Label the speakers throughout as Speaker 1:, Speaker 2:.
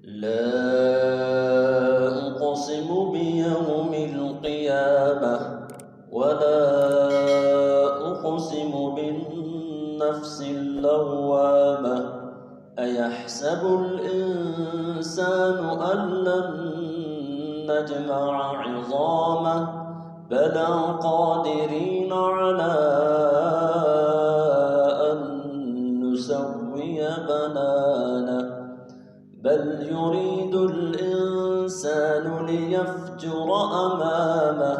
Speaker 1: لا أقسم بيوم القيامة ولا أقسم بالنفس اللوامة أيحسب الإنسان أن لن نجمع عظامه بلى قادرين على أن نسوي بنانه بل يريد الإنسان ليفجر أمامه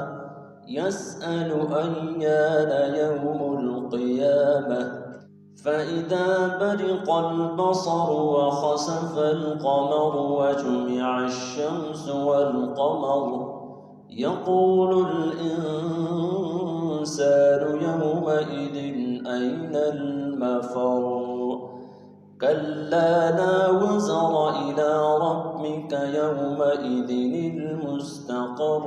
Speaker 1: يسأل أيان يوم القيامة فإذا برق البصر وخسف القمر وجمع الشمس والقمر يقول الإنسان يومئذ أين المفر كلا لا وزر إلى ربك يومئذ المستقر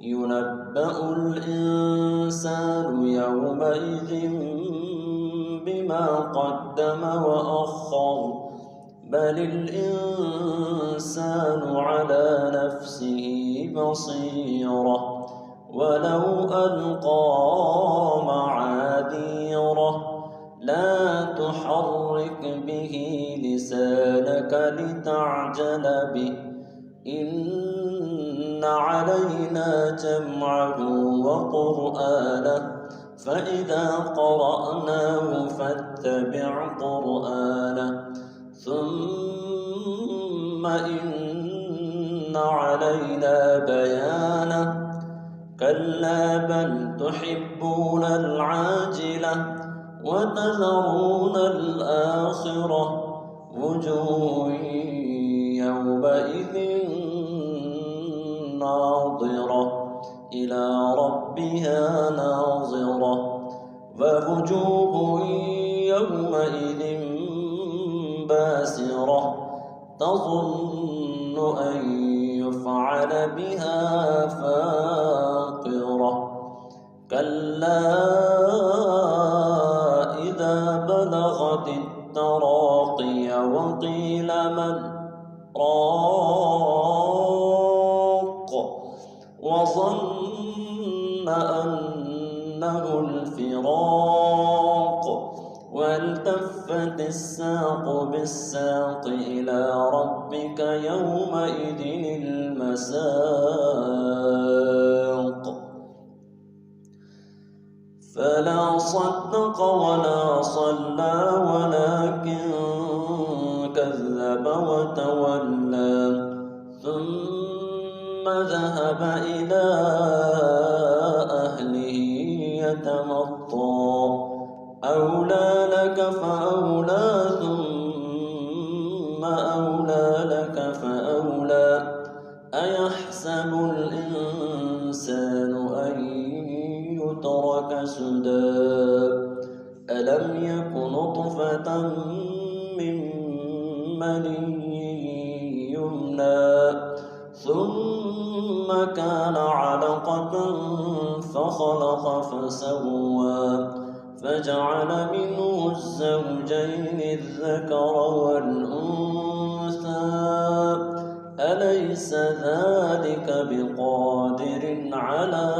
Speaker 1: ينبأ الإنسان يومئذ بما قدم وأخر بل الإنسان على نفسه بصيرة ولو ألقى معاذيره لا تحرك به لسانك لتعجل به إن علينا جمعه وقرآنه فإذا قرأناه فاتبع قرآنه ثم إن علينا بيانه كلا بل تحبون العاجلة وتذرون الآخرة وجوه يومئذ ناظرة إلى ربها ناظرة ووجوه يومئذ باسرة تظن أن يفعل بها فاقرة كلا إذا بلغت التراقي وقيل من راق وظن أنه الفراق والتفت الساق بالساق إلى ربك يومئذ المساق فلا صدق ولا صلى ولكن كذب وتولى ثم ذهب إلى أهله يتمطى أولى لك فأولى ثم أولى لك فأولى أيحسب الإنسان أن يترك سدى ألم يك نطفة من مني يمنى ثم كان علقة فخلق فسوى فجعل منه الزوجين الذكر والأنثى أليس ذلك بقادر على